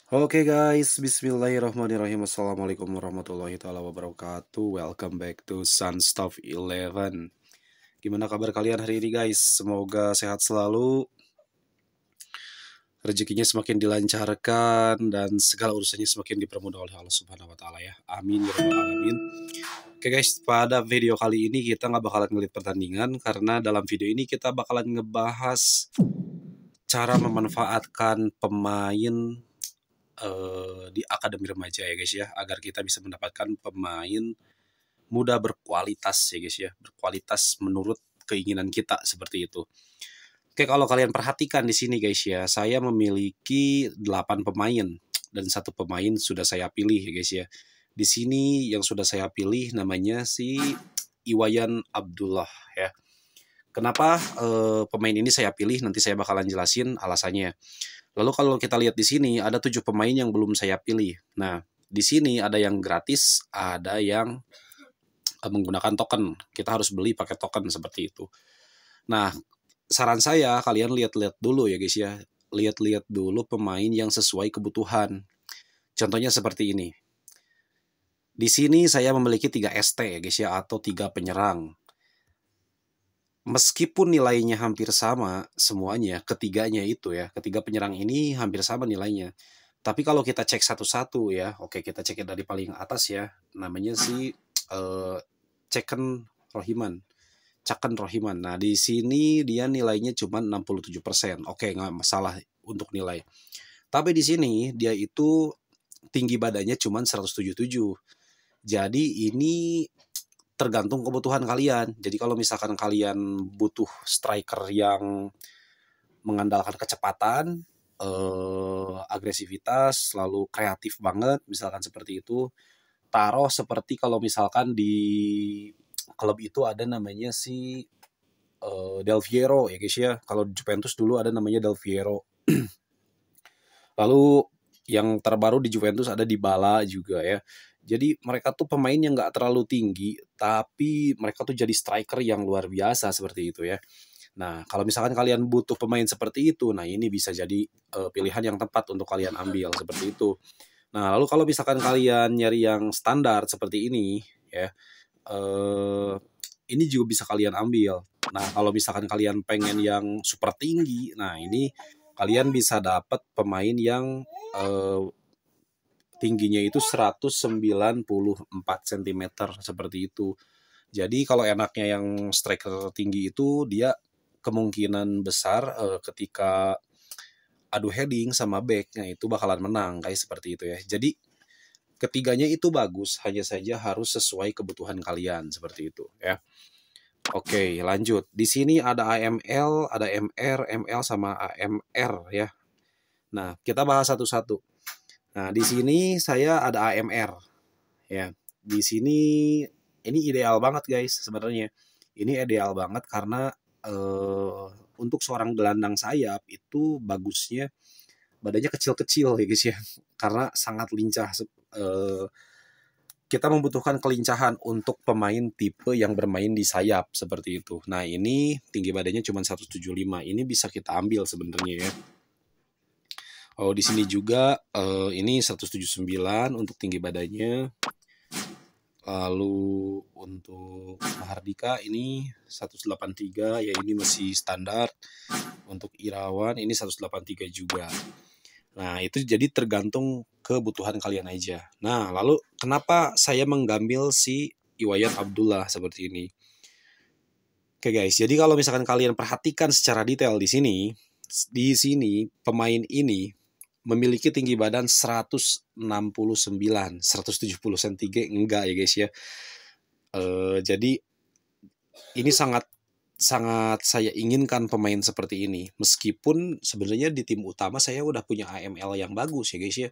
Oke guys, bismillahirrahmanirrahim. Assalamualaikum warahmatullahi taala wabarakatuh. Welcome back to Sunstuff 11. Gimana kabar kalian hari ini guys? Semoga sehat selalu, rezekinya semakin dilancarkan dan segala urusannya semakin dipermudah oleh Allah Subhanahu wa taala ya. Amin ya rabbal alamin. Oke guys, pada video kali ini kita nggak bakalan ngeliat pertandingan karena dalam video ini kita bakalan ngebahas cara memanfaatkan pemain di akademi remaja ya guys ya, agar kita bisa mendapatkan pemain muda berkualitas ya guys ya, berkualitas menurut keinginan kita seperti itu. Oke, kalau kalian perhatikan di sini guys ya, saya memiliki 8 pemain dan satu pemain sudah saya pilih ya guys ya. Di sini yang sudah saya pilih namanya si Iwayan Abdullah ya. Kenapa pemain ini saya pilih? Nanti saya bakalan jelasin alasannya. Lalu kalau kita lihat di sini ada 7 pemain yang belum saya pilih. Nah, di sini ada yang gratis, ada yang menggunakan token. Kita harus beli pakai token seperti itu. Nah, saran saya kalian lihat-lihat dulu ya guys ya. Lihat-lihat dulu pemain yang sesuai kebutuhan. Contohnya seperti ini. Di sini saya memiliki 3 ST ya guys ya, atau 3 penyerang. Meskipun nilainya hampir sama semuanya, ketiganya itu ya, ketiga penyerang ini hampir sama nilainya. Tapi kalau kita cek satu-satu ya, oke kita cek dari paling atas ya, namanya si Ceken Rohiman. Caken Rohiman. Nah di sini dia nilainya cuma 67%. Oke nggak masalah untuk nilai. Tapi di sini dia itu tinggi badannya cuma 177. Jadi ini tergantung kebutuhan kalian. Jadi kalau misalkan kalian butuh striker yang mengandalkan kecepatan, agresivitas, lalu kreatif banget, misalkan seperti itu, taruh seperti kalau misalkan di klub itu ada namanya si Del Piero ya guys ya. Kalau di Juventus dulu ada namanya Del Piero. Lalu yang terbaru di Juventus ada Dybala juga ya. Jadi mereka tuh pemain yang nggak terlalu tinggi, tapi mereka tuh jadi striker yang luar biasa seperti itu ya. Nah, kalau misalkan kalian butuh pemain seperti itu, nah ini bisa jadi pilihan yang tepat untuk kalian ambil seperti itu. Nah, lalu kalau misalkan kalian nyari yang standar seperti ini, ya, ini juga bisa kalian ambil. Nah, kalau misalkan kalian pengen yang super tinggi, nah ini kalian bisa dapat pemain yang tingginya itu 194 cm seperti itu. Jadi kalau enaknya yang striker tinggi itu dia kemungkinan besar ketika adu heading sama backnya itu bakalan menang kayak seperti itu ya. Jadi ketiganya itu bagus, hanya saja harus sesuai kebutuhan kalian seperti itu ya. Oke, lanjut. Di sini ada AML, ada MR, ML sama AMR ya. Nah, kita bahas satu-satu. Nah, di sini saya ada AMR ya. Di sini ini ideal banget guys sebenarnya. Ini ideal banget karena untuk seorang gelandang sayap itu bagusnya badannya kecil-kecil ya guys ya. Karena sangat lincah. Kita membutuhkan kelincahan untuk pemain tipe yang bermain di sayap seperti itu. Nah ini tinggi badannya cuma 175. Ini bisa kita ambil sebenarnya ya. Oh di sini juga ini 179 untuk tinggi badannya. Lalu untuk Mahardika ini 183 ya, ini masih standar. Untuk Irawan ini 183 juga. Nah, itu jadi tergantung kebutuhan kalian aja. Nah, lalu kenapa saya menggambil si Iwayan Abdullah seperti ini? Oke guys, jadi kalau misalkan kalian perhatikan secara detail di sini pemain ini memiliki tinggi badan 169, 170 cm enggak ya guys ya. Jadi ini sangat sangat saya inginkan pemain seperti ini. Meskipun sebenarnya di tim utama saya udah punya AML yang bagus ya guys ya.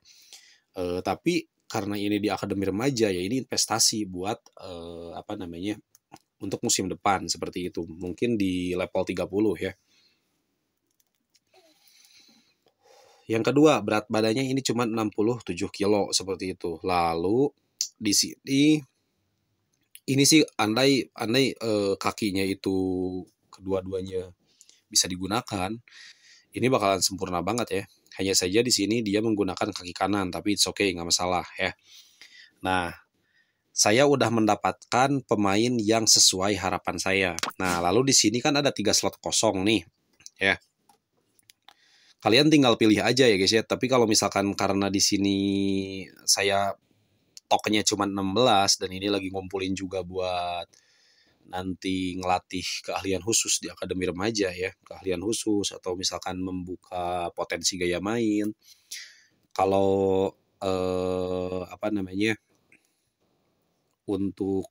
Tapi karena ini di akademi remaja ya ini investasi buat apa namanya untuk musim depan seperti itu. Mungkin di level 30 ya. Yang kedua, berat badannya ini cuma 67 kilo seperti itu. Lalu di sini ini sih andai kakinya itu kedua-duanya bisa digunakan, ini bakalan sempurna banget ya. Hanya saja di sini dia menggunakan kaki kanan, tapi it's okay, nggak masalah ya. Nah, saya udah mendapatkan pemain yang sesuai harapan saya. Nah, lalu di sini kan ada 3 slot kosong nih, ya. Kalian tinggal pilih aja ya guys ya. Tapi kalau misalkan karena di sini saya tokennya cuma 16 dan ini lagi ngumpulin juga buat nanti ngelatih keahlian khusus di akademi remaja ya, keahlian khusus atau misalkan membuka potensi gaya main. Kalau apa namanya, untuk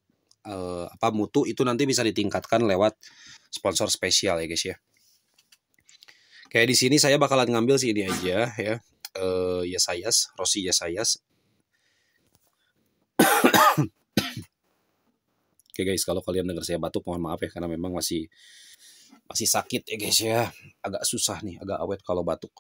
mutu itu nanti bisa ditingkatkan lewat sponsor spesial ya guys ya. Kayak di sini saya bakalan ngambil sih ini aja ya, Yesayas, Rossi Yesayas. Oke guys, kalau kalian dengar saya batuk mohon maaf ya, karena memang masih sakit ya guys ya. Agak susah nih, agak awet kalau batuk.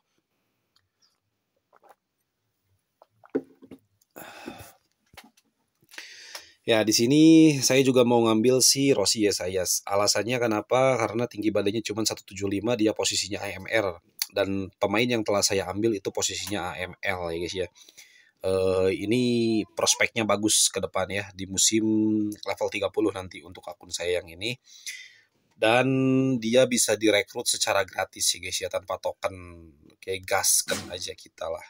Ya, di sini saya juga mau ngambil si Rossi Yesayas. Alasannya kenapa? Karena tinggi badannya cuma 175, dia posisinya AMR. Dan pemain yang telah saya ambil itu posisinya AML ya guys ya. Ini prospeknya bagus ke depan ya, di musim level 30 nanti untuk akun saya yang ini. Dan dia bisa direkrut secara gratis ya guys ya, tanpa token. Kayak gaskan aja kita lah.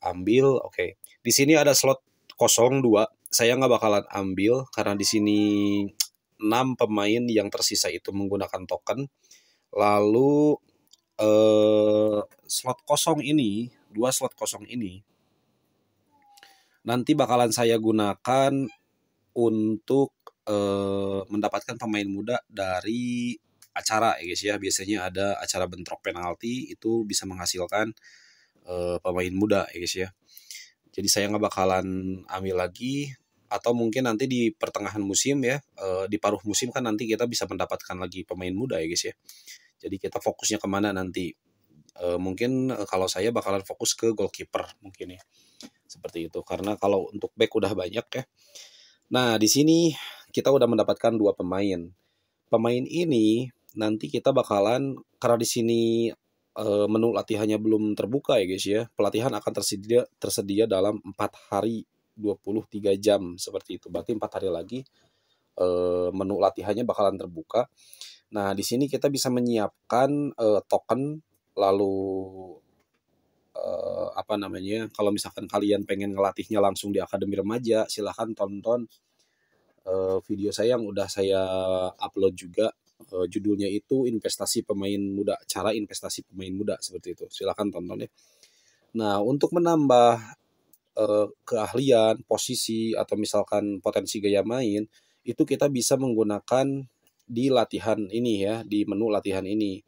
Ambil, oke. Di sini ada slot kosong 2. Saya nggak bakalan ambil karena di sini 6 pemain yang tersisa itu menggunakan token. Lalu slot kosong ini, 2 slot kosong ini nanti bakalan saya gunakan untuk mendapatkan pemain muda dari acara ya guys ya. Biasanya ada acara bentrok penalti, itu bisa menghasilkan pemain muda ya guys ya. Jadi saya nggak bakalan ambil lagi, atau mungkin nanti di pertengahan musim ya, di paruh musim kan nanti kita bisa mendapatkan lagi pemain muda ya guys ya. Jadi kita fokusnya kemana nanti? Mungkin kalau saya bakalan fokus ke goalkeeper mungkin ya, seperti itu. Karena kalau untuk back udah banyak ya. Nah di sini kita udah mendapatkan 2 pemain. Pemain ini nanti kita bakalan, karena di sini menu latihannya belum terbuka ya guys ya. Pelatihan akan tersedia dalam 4 hari 23 jam seperti itu. Berarti 4 hari lagi menu latihannya bakalan terbuka. Nah, di sini kita bisa menyiapkan token, lalu apa namanya? Kalau misalkan kalian pengen ngelatihnya langsung di akademi remaja, silahkan tonton video saya yang udah saya upload juga. Judulnya itu investasi pemain muda, cara investasi pemain muda seperti itu. Silahkan tonton ya. Nah, untuk menambah keahlian, posisi, atau misalkan potensi gaya main, itu kita bisa menggunakan di latihan ini ya, di menu latihan ini.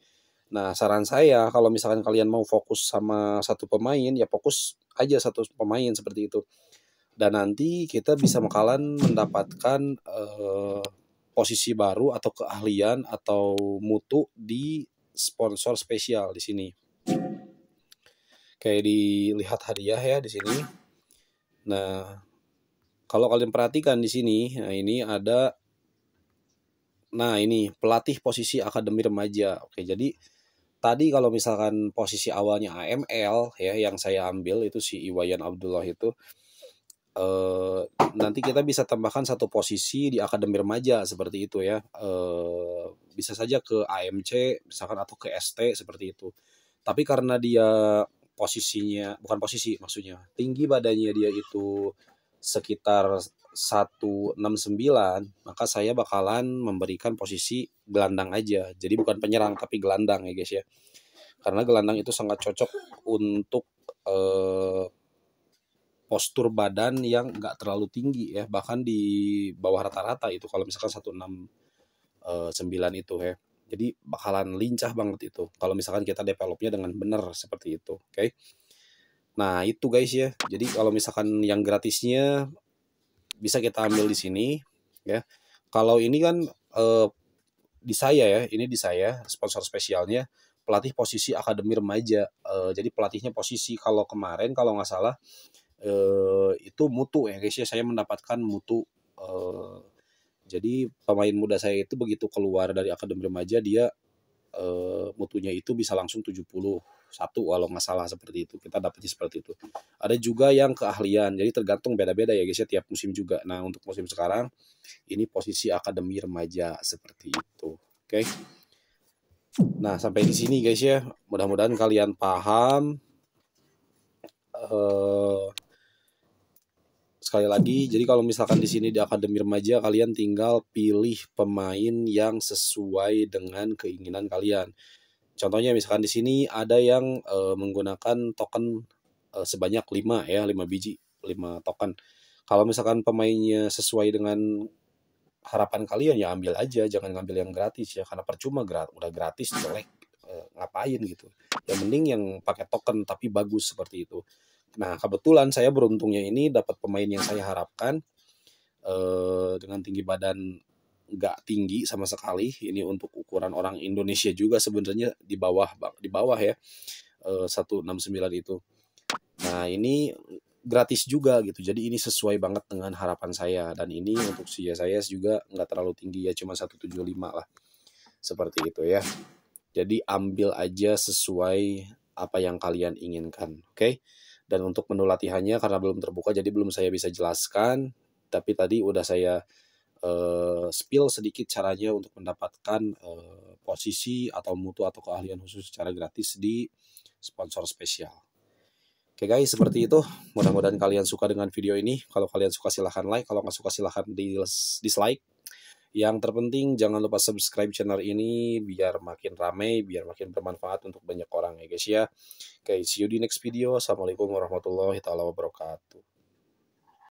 Nah, saran saya kalau misalkan kalian mau fokus sama satu pemain, ya fokus aja satu pemain seperti itu. Dan nanti kita bisa bakalan mendapatkan posisi baru atau keahlian atau mutu di sponsor spesial di sini. Kayak dilihat hadiah ya di sini. Nah, kalau kalian perhatikan di sini, nah ini ada, nah ini pelatih posisi akademi remaja. Oke, jadi tadi kalau misalkan posisi awalnya AML ya, yang saya ambil itu si Iwayan Abdullah itu, nanti kita bisa tambahkan satu posisi di akademi remaja seperti itu ya. Bisa saja ke AMC misalkan atau ke ST seperti itu. Tapi karena dia posisinya, bukan posisi maksudnya, tinggi badannya dia itu sekitar 169, maka saya bakalan memberikan posisi gelandang aja. Jadi bukan penyerang tapi gelandang ya guys ya. Karena gelandang itu sangat cocok untuk postur badan yang nggak terlalu tinggi ya, bahkan di bawah rata-rata itu kalau misalkan 169 itu ya. Jadi bakalan lincah banget itu kalau misalkan kita developnya dengan benar seperti itu. Oke. Nah, itu guys ya. Jadi kalau misalkan yang gratisnya bisa kita ambil di sini ya. Kalau ini kan di saya ya, ini di saya sponsor spesialnya pelatih posisi akademi remaja. Jadi pelatihnya posisi, kalau kemarin kalau nggak salah itu mutu ya guys ya, saya mendapatkan mutu. Jadi pemain muda saya itu begitu keluar dari akademi remaja dia mutunya itu bisa langsung 71 kalau nggak salah seperti itu. Kita dapatnya seperti itu. Ada juga yang keahlian. Jadi tergantung beda-beda ya guys ya tiap musim juga. Nah, untuk musim sekarang ini posisi akademi remaja seperti itu. Oke. Nah, sampai di sini guys ya. Mudah-mudahan kalian paham. Sekali lagi, jadi kalau misalkan di sini di akademi remaja kalian tinggal pilih pemain yang sesuai dengan keinginan kalian. Contohnya misalkan di sini ada yang menggunakan token sebanyak 5 ya, 5 biji, 5 token. Kalau misalkan pemainnya sesuai dengan harapan kalian ya ambil aja, jangan ngambil yang gratis ya, karena percuma udah gratis jelek, ngapain gitu. Yang mending yang pakai token tapi bagus seperti itu. Nah, kebetulan saya beruntungnya ini dapat pemain yang saya harapkan dengan tinggi badan nggak tinggi sama sekali. Ini untuk ukuran orang Indonesia juga sebenarnya di bawah ya 169 itu. Nah, ini gratis juga gitu. Jadi ini sesuai banget dengan harapan saya dan ini untuk usia saya juga nggak terlalu tinggi ya, cuma 175 lah. Seperti itu ya. Jadi ambil aja sesuai apa yang kalian inginkan, oke? Dan untuk menu latihannya karena belum terbuka jadi belum saya bisa jelaskan, tapi tadi udah saya spill sedikit caranya untuk mendapatkan posisi atau mutu atau keahlian khusus secara gratis di sponsor spesial. Oke guys, seperti itu. Mudah-mudahan kalian suka dengan video ini. Kalau kalian suka silahkan like, kalau nggak suka silahkan dislike. Yang terpenting jangan lupa subscribe channel ini biar makin ramai, biar makin bermanfaat untuk banyak orang ya guys ya. Oke, see you di next video. Assalamualaikum warahmatullahi wabarakatuh.